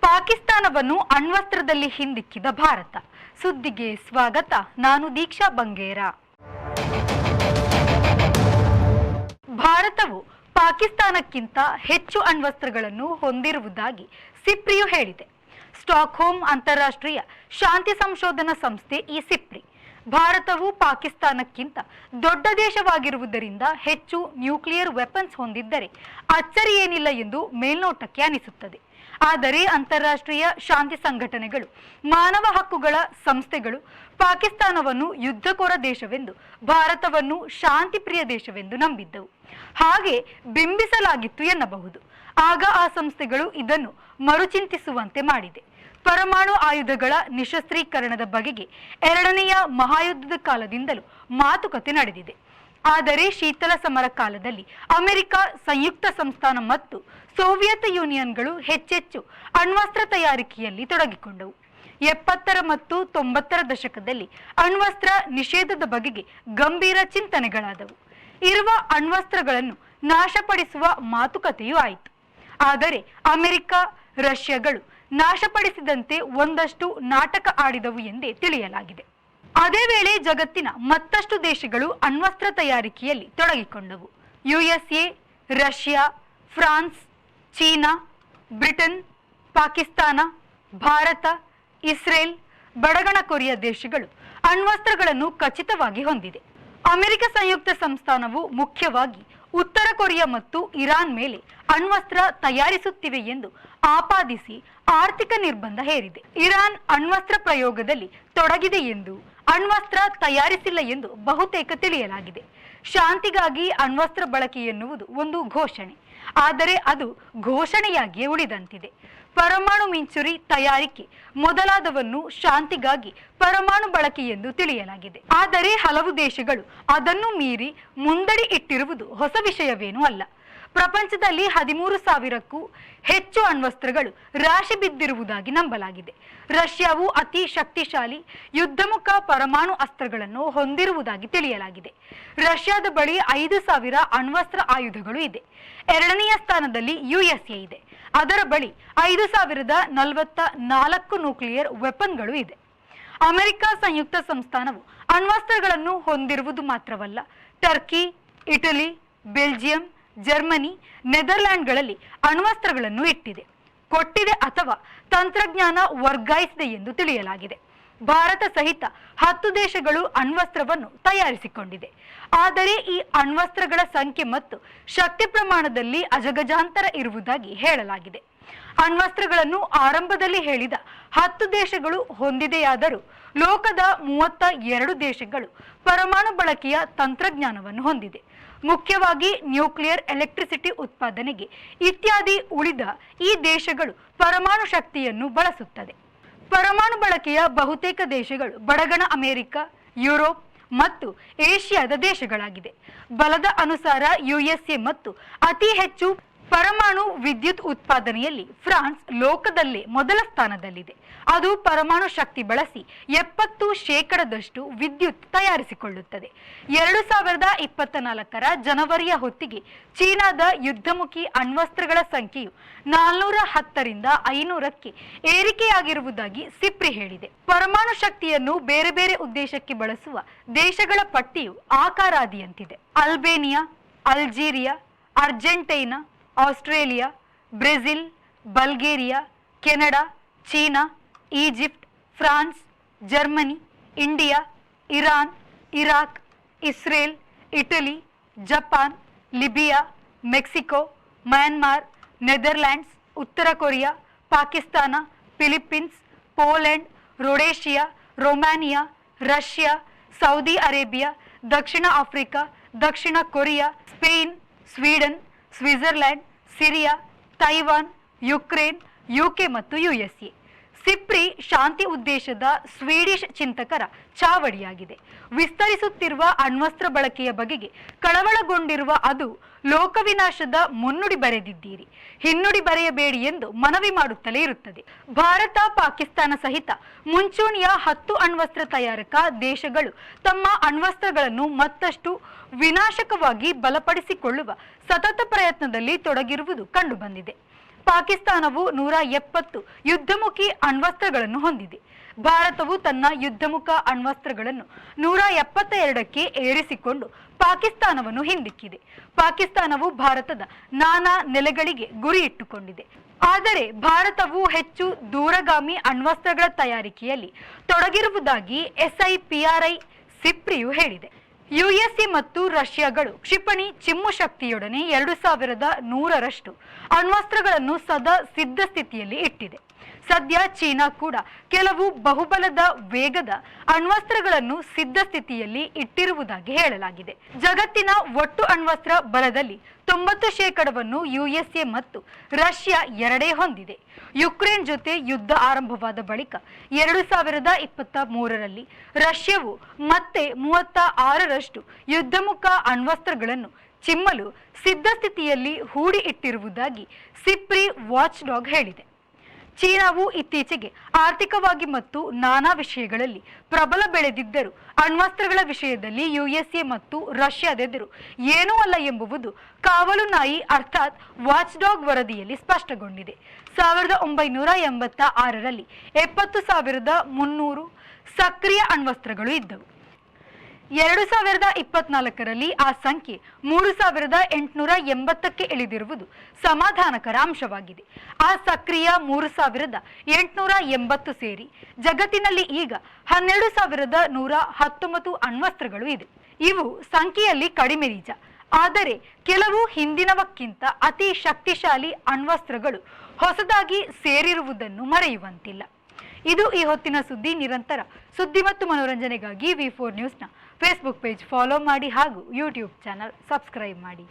ಪಾಕಿಸ್ತಾನವನ್ನು ಅಣ್ವಸ್ತ್ರದಲ್ಲಿ ಹಿಂದಿಕ್ಕಿದ ಭಾರತ. ಸುದ್ದಿಗೆ ಸ್ವಾಗತ. ನಾನು ದೀಕ್ಷಾ ಬಂಗೇರ. ಭಾರತವು ಪಾಕಿಸ್ತಾನಕ್ಕಿಂತ ಹೆಚ್ಚು ಅಣ್ವಸ್ತ್ರಗಳನ್ನು ಹೊಂದಿರುವುದಾಗಿ ಸಿಪ್ರಿಯು ಹೇಳಿದೆ. ಸ್ಟಾಕ್ಹೋಮ್ ಅಂತಾರಾಷ್ಟ್ರೀಯ ಶಾಂತಿ ಸಂಶೋಧನಾ ಸಂಸ್ಥೆ ಈ ಸಿಪ್ರಿ ಭಾರತವು ಪಾಕಿಸ್ತಾನಕ್ಕಿಂತ ದೊಡ್ಡ ದೇಶವಾಗಿರುವುದರಿಂದ ಹೆಚ್ಚು ನ್ಯೂಕ್ಲಿಯರ್ ವೆಪನ್ಸ್ ಹೊಂದಿದ್ದರೆ ಅಚ್ಚರಿ ಏನಿಲ್ಲ ಎಂದು ಮೇಲ್ನೋಟಕ್ಕೆ ಅನಿಸುತ್ತದೆ. ಆದರೆ ಅಂತಾರಾಷ್ಟ್ರೀಯ ಶಾಂತಿ ಸಂಘಟನೆಗಳು, ಮಾನವ ಹಕ್ಕುಗಳ ಸಂಸ್ಥೆಗಳು ಪಾಕಿಸ್ತಾನವನ್ನು ಯುದ್ಧಕೋರ ದೇಶವೆಂದು, ಭಾರತವನ್ನು ಶಾಂತಿಪ್ರಿಯ ದೇಶವೆಂದು ನಂಬಿದ್ದವು. ಹಾಗೆ ಬಿಂಬಿಸಲಾಗಿತ್ತು ಎನ್ನಬಹುದು. ಆಗ ಆ ಸಂಸ್ಥೆಗಳು ಇದನ್ನು ಮರುಚಿಂತಿಸುವಂತೆ ಮಾಡಿದೆ. ಪರಮಾಣು ಆಯುಧಗಳ ನಿಶಸ್ತ್ರೀಕರಣದ ಬಗೆಗೆ ಎರಡನೆಯ ಮಹಾಯುದ್ಧದ ಕಾಲದಿಂದಲೂ ಮಾತುಕತೆ ನಡೆದಿದೆ. ಆದರೆ ಶೀತಲ ಸಮರ ಕಾಲದಲ್ಲಿ ಅಮೆರಿಕ, ಸಂಯುಕ್ತ ಸಂಸ್ಥಾನ ಮತ್ತು ಸೋವಿಯತ್ ಯೂನಿಯನ್ಗಳು ಹೆಚ್ಚೆಚ್ಚು ಅಣ್ವಸ್ತ್ರ ತಯಾರಿಕೆಯಲ್ಲಿ ತೊಡಗಿಕೊಂಡವು. 70ರ ಮತ್ತು 90ರ ದಶಕದಲ್ಲಿ ಅಣ್ವಸ್ತ್ರ ನಿಷೇಧದ ಬಗೆಗೆ ಗಂಭೀರ ಚಿಂತನೆಗಳಾದವು. ಇರುವ ಅಣ್ವಸ್ತ್ರಗಳನ್ನು ನಾಶಪಡಿಸುವ ಮಾತುಕತೆಯೂ ಆಯಿತು. ಆದರೆ ಅಮೆರಿಕ, ರಷ್ಯಾಗಳು ನಾಶಪಡಿಸಿದಂತೆ ಒಂದಷ್ಟು ನಾಟಕ ಆಡಿದವು ಎಂದೇ ತಿಳಿಯಲಾಗಿದೆ. ಅದೇ ವೇಳೆ ಜಗತ್ತಿನ ಮತ್ತಷ್ಟು ದೇಶಗಳು ಅಣ್ವಸ್ತ್ರ ತಯಾರಿಕೆಯಲ್ಲಿ ತೊಡಗಿಕೊಂಡವು. USA, Russia, France, China, Britain, Pakistan, Bharat, Israel, ಬಡಗಣ ಕೊರಿಯಾ ದೇಶಗಳು ಅಣ್ವಸ್ತ್ರಗಳನ್ನು ಖಚಿತವಾಗಿ ಹೊಂದಿದೆ. ಅಮೆರಿಕ ಸಂಯುಕ್ತ ಸಂಸ್ಥಾನವು ಮುಖ್ಯವಾಗಿ ಉತ್ತರ ಕೊರಿಯಾ ಮತ್ತು ಇರಾನ್ ಮೇಲೆ ಅಣ್ವಸ್ತ್ರ ತಯಾರಿಸುತ್ತಿವೆ ಎಂದು ಆಪಾದಿಸಿ ಆರ್ಥಿಕ ನಿರ್ಬಂಧ ಹೇರಿದೆ. ಇರಾನ್ ಅಣ್ವಸ್ತ್ರ ಪ್ರಯೋಗದಲ್ಲಿ ತೊಡಗಿದೆ ಎಂದು, ಅಣ್ವಸ್ತ್ರ ತಯಾರಿಸಿಲ್ಲ ಎಂದು ಬಹುತೇಕ ತಿಳಿಯಲಾಗಿದೆ. ಶಾಂತಿಗಾಗಿ ಅಣ್ವಸ್ತ್ರ ಬಳಕೆ ಎನ್ನುವುದು ಒಂದು ಘೋಷಣೆ, ಆದರೆ ಅದು ಘೋಷಣೆಯಾಗಿಯೇ ಉಳಿದಂತಿದೆ. ಪರಮಾಣು ಮಿಂಚುರಿ ತಯಾರಿಕೆ ಮೊದಲಾದವನ್ನು ಶಾಂತಿಗಾಗಿ ಪರಮಾಣು ಬಳಕೆ ಎಂದು ತಿಳಿಯಲಾಗಿದೆ. ಆದರೆ ಹಲವು ದೇಶಗಳು ಅದನ್ನು ಮೀರಿ ಮುಂದಡಿ ಇಟ್ಟಿರುವುದು ಹೊಸ ವಿಷಯವೇನೂ ಅಲ್ಲ. ಪ್ರಪಂಚದಲ್ಲಿ 13,000ಕ್ಕೂ ಹೆಚ್ಚು ಅಣ್ವಸ್ತ್ರಗಳು ರಾಶಿ ಬಿದ್ದಿರುವುದಾಗಿ ನಂಬಲಾಗಿದೆ. ರಷ್ಯಾವು ಅತಿ ಶಕ್ತಿಶಾಲಿ ಯುದ್ಧಮುಖ ಪರಮಾಣು ಅಸ್ತ್ರಗಳನ್ನು ಹೊಂದಿರುವುದಾಗಿ ತಿಳಿಯಲಾಗಿದೆ. ರಷ್ಯಾದ ಬಳಿ 5,000 ಅಣ್ವಸ್ತ್ರ ಆಯುಧಗಳು ಇದೆ. ಎರಡನೆಯ ಸ್ಥಾನದಲ್ಲಿ ಯುಎಸ್ಎ ಇದೆ. ಅದರ ಬಳಿ 5,044 ನ್ಯೂಕ್ಲಿಯರ್ ವೆಪನ್ಗಳು ಇದೆ. ಅಮೆರಿಕ ಸಂಯುಕ್ತ ಸಂಸ್ಥಾನವು ಅಣ್ವಸ್ತ್ರಗಳನ್ನು ಹೊಂದಿರುವುದು ಮಾತ್ರವಲ್ಲ, ಟರ್ಕಿ, ಇಟಲಿ, ಬೆಲ್ಜಿಯಂ, ಜರ್ಮನಿ, ನೆದರ್ಲ್ಯಾಂಡ್ಗಳಲ್ಲಿ ಅಣ್ವಸ್ತ್ರಗಳನ್ನು ಇಟ್ಟಿದೆ, ಕೊಟ್ಟಿದೆ ಅಥವಾ ತಂತ್ರಜ್ಞಾನ ವರ್ಗಾಯಿಸಿದೆ ಎಂದು ತಿಳಿಯಲಾಗಿದೆ. ಭಾರತ ಸಹಿತ 10 ದೇಶಗಳು ಅಣ್ವಸ್ತ್ರವನ್ನು ತಯಾರಿಸಿಕೊಂಡಿದೆ. ಆದರೆ ಈ ಅಣ್ವಸ್ತ್ರಗಳ ಸಂಖ್ಯೆ ಮತ್ತು ಶಕ್ತಿ ಪ್ರಮಾಣದಲ್ಲಿ ಅಜಗಜಾಂತರ ಇರುವುದಾಗಿ ಹೇಳಲಾಗಿದೆ. ಅಣ್ವಸ್ತ್ರಗಳನ್ನು ಆರಂಭದಲ್ಲಿ ಹೇಳಿದ 10 ದೇಶಗಳು ಹೊಂದಿದೆಯಾದರೂ ಲೋಕದ 32 ದೇಶಗಳು ಪರಮಾಣು ಬಳಕೆಯ ತಂತ್ರಜ್ಞಾನವನ್ನು ಹೊಂದಿದೆ. ಮುಖ್ಯವಾಗಿ ನ್ಯೂಕ್ಲಿಯರ್ ಎಲೆಕ್ಟ್ರಿಸಿಟಿ ಉತ್ಪಾದನೆಗೆ ಇತ್ಯಾದಿ ಉಳಿದ ಈ ದೇಶಗಳು ಪರಮಾಣು ಶಕ್ತಿಯನ್ನು ಬಳಸುತ್ತದೆ. ಪರಮಾಣು ಬಳಕೆಯ ಬಹುತೇಕ ದೇಶಗಳು ಬಡಗಣ ಅಮೆರಿಕ, ಯುರೋಪ್ ಮತ್ತು ಏಷ್ಯಾದ ದೇಶಗಳಾಗಿದೆ. ಬಲದ ಅನುಸಾರ ಯುಎಸ್ಎ ಮತ್ತು ಅತಿ ಹೆಚ್ಚು ಪರಮಾಣು ವಿದ್ಯುತ್ ಉತ್ಪಾದನೆಯಲ್ಲಿ ಫ್ರಾನ್ಸ್ ಲೋಕದಲ್ಲೇ ಮೊದಲ ಸ್ಥಾನದಲ್ಲಿದೆ. ಅದು ಪರಮಾಣು ಶಕ್ತಿ ಬಳಸಿ 70% ವಿದ್ಯುತ್ ತಯಾರಿಸಿಕೊಳ್ಳುತ್ತದೆ. 2024ರ ಜನವರಿಯ ಹೊತ್ತಿಗೆ ಚೀನಾದ ಯುದ್ಧಮುಖಿ ಅಣ್ವಸ್ತ್ರಗಳ ಸಂಖ್ಯೆಯು 410ರಿಂದ 500ಕ್ಕೆ ಏರಿಕೆಯಾಗಿರುವುದಾಗಿ ಸಿಪ್ರಿ ಹೇಳಿದೆ. ಪರಮಾಣು ಶಕ್ತಿಯನ್ನು ಬೇರೆ ಬೇರೆ ಉದ್ದೇಶಕ್ಕೆ ಬಳಸುವ ದೇಶಗಳ ಪಟ್ಟಿಯು ಆಕಾರಾದಿಯಂತಿದೆ. Albania, Algeria, Argentina, Australia, Brazil, Bulgaria, Canada, China, Egypt, France, Germany, India, Iran, Iraq, Israel, Italy, Japan, Libya, Mexico, Myanmar, Netherlands, ಉತ್ತರ Korea, Pakistan, Philippines, Poland, Rhodesia, Romania, Russia, Saudi Arabia, ದಕ್ಷಿಣ ಆಫ್ರಿಕಾ, ದಕ್ಷಿಣ Korea, Spain, Sweden, Switzerland, Syria, Taiwan, Ukraine, UK ಮತ್ತು USA. SIPRI ಶಾಂತಿ ಉದ್ದೇಶದ Swedish ಚಿಂತಕರ ಚಾವಡಿಯಾಗಿದೆ. ವಿಸ್ತರಿಸುತ್ತಿರುವ ಅಣ್ವಸ್ತ್ರ ಬಳಕೆಯ ಬಗೆಗೆ ಕಳವಳಗೊಂಡಿರುವ ಅದು ಲೋಕವಿನಾಶದ ಮುನ್ನುಡಿ ಬರೆದಿದ್ದೀರಿ, ಹಿನ್ನುಡಿ ಬರೆಯಬೇಡಿ ಎಂದು ಮನವಿ ಮಾಡುತ್ತಲೇ ಇರುತ್ತದೆ. ಭಾರತ, ಪಾಕಿಸ್ತಾನ ಸಹಿತ ಮುಂಚೂಣಿಯ 10 ಅಣ್ವಸ್ತ್ರ ತಯಾರಕ ದೇಶಗಳು ತಮ್ಮ ಅಣ್ವಸ್ತ್ರಗಳನ್ನು ಮತ್ತಷ್ಟು ವಿನಾಶಕವಾಗಿ ಬಲಪಡಿಸಿಕೊಳ್ಳುವ ಸತತ ಪ್ರಯತ್ನದಲ್ಲಿ ತೊಡಗಿರುವುದು ಕಂಡುಬಂದಿದೆ. ಪಾಕಿಸ್ತಾನವು 170 ಯುದ್ಧಮುಖಿ ಅಣ್ವಸ್ತ್ರಗಳನ್ನು ಹೊಂದಿದೆ. ಭಾರತವು ತನ್ನ ಯುದ್ಧಮುಖ ಅಣ್ವಸ್ತ್ರಗಳನ್ನು 172ಕ್ಕೆ ಏರಿಸಿಕೊಂಡು ಪಾಕಿಸ್ತಾನವನ್ನು ಹಿಂದಿಕ್ಕಿದೆ. ಪಾಕಿಸ್ತಾನವು ಭಾರತದ ನಾನಾ ನೆಲೆಗಳಿಗೆ ಗುರಿ ಇಟ್ಟುಕೊಂಡಿದೆ. ಆದರೆ ಭಾರತವು ಹೆಚ್ಚು ದೂರಗಾಮಿ ಅಣ್ವಸ್ತ್ರಗಳ ತಯಾರಿಕೆಯಲ್ಲಿ ತೊಡಗಿರುವುದಾಗಿ SIPRI ಸಿಪ್ರಿಯು ಹೇಳಿದೆ. ಯುಎಸ್ಎ ಮತ್ತು ರಷ್ಯಾಗಳು ಕ್ಷಿಪಣಿ ಚಿಮ್ಮು ಶಕ್ತಿಯೊಡನೆ 2100ರಷ್ಟು ಅಣ್ವಸ್ತ್ರಗಳನ್ನು ಸದಾ ಸಿದ್ಧ ಸ್ಥಿತಿಯಲ್ಲಿ ಇಟ್ಟಿದೆ. ಸದ್ಯ ಚೀನಾ ಕೂಡ ಕೆಲವು ಬಹುಬಲದ ವೇಗದ ಅಣ್ವಸ್ತ್ರಗಳನ್ನು ಸಿದ್ಧ ಸ್ಥಿತಿಯಲ್ಲಿ ಇಟ್ಟಿರುವುದಾಗಿ ಹೇಳಲಾಗಿದೆ. ಜಗತ್ತಿನ ಒಟ್ಟು ಅಣ್ವಸ್ತ್ರ ಬಲದಲ್ಲಿ 90% ಯುಎಸ್ಎ ಮತ್ತು ರಷ್ಯಾ ಎರಡೇ ಹೊಂದಿದೆ. ಯುಕ್ರೇನ್ ಜೊತೆ ಯುದ್ಧ ಆರಂಭವಾದ ಬಳಿಕ 2023ರಲ್ಲಿ ರಷ್ಯಾವು ಮತ್ತೆ 36ರಷ್ಟು ಯುದ್ಧಮುಖ ಅಣ್ವಸ್ತ್ರಗಳನ್ನು ಚಿಮ್ಮಲು ಸಿದ್ಧ ಸ್ಥಿತಿಯಲ್ಲಿ ಹೂಡಿ ಇಟ್ಟಿರುವುದಾಗಿ ಸಿಪ್ರಿ ವಾಚ್ ಡಾಗ್ ಹೇಳಿದೆ. ಚೀನಾವು ಇತ್ತೀಚೆಗೆ ಆರ್ಥಿಕವಾಗಿ ಮತ್ತು ನಾನಾ ವಿಷಯಗಳಲ್ಲಿ ಪ್ರಬಲ ಬೆಳೆದಿದ್ದರೂ ಅಣ್ವಸ್ತ್ರಗಳ ವಿಷಯದಲ್ಲಿ ಯುಎಸ್ಎ ಮತ್ತು ರಷ್ಯಾದೆದುರು ಏನೂ ಅಲ್ಲ ಎಂಬುದು ಕಾವಲು ನಾಯಿ ಅರ್ಥಾತ್ ವಾಚ್ ಡಾಗ್ ವರದಿಯಲ್ಲಿ ಸ್ಪಷ್ಟಗೊಂಡಿದೆ. 1986ರಲ್ಲಿ 70,300 ಸಕ್ರಿಯ ಅಣ್ವಸ್ತ್ರಗಳು ಇದ್ದವು. 2024ರಲ್ಲಿ ಆ ಸಂಖ್ಯೆ 3,880ಕ್ಕೆ ಇಳಿದಿರುವುದು ಸಮಾಧಾನಕರ ಅಂಶವಾಗಿದೆ. ಆ ಸಕ್ರಿಯ 3,880 ಸೇರಿ ಜಗತ್ತಿನಲ್ಲಿ ಈಗ 12,119 ಅಣ್ವಸ್ತ್ರಗಳು ಇದೆ. ಇವು ಸಂಖ್ಯೆಯಲ್ಲಿ ಕಡಿಮೆ ನಿಜ, ಆದರೆ ಕೆಲವು ಹಿಂದಿನವಕ್ಕಿಂತ ಅತಿ ಶಕ್ತಿಶಾಲಿ ಅಣ್ವಸ್ತ್ರಗಳು ಹೊಸದಾಗಿ ಸೇರಿರುವುದನ್ನು ಮರೆಯುವಂತಿಲ್ಲ. ಇದು ಈ ಹೊತ್ತಿನ ಸುದ್ದಿ. ನಿರಂತರ ಸುದ್ದಿ ಮತ್ತು ಮನೋರಂಜನೆಗಾಗಿ V4 ನ್ಯೂಸ್ನ ಫೇಸ್ಬುಕ್ ಪೇಜ್ ಫಾಲೋ ಮಾಡಿ ಹಾಗೂ ಯೂಟ್ಯೂಬ್ ಚಾನಲ್ ಸಬ್ಸ್ಕ್ರೈಬ್ ಮಾಡಿ.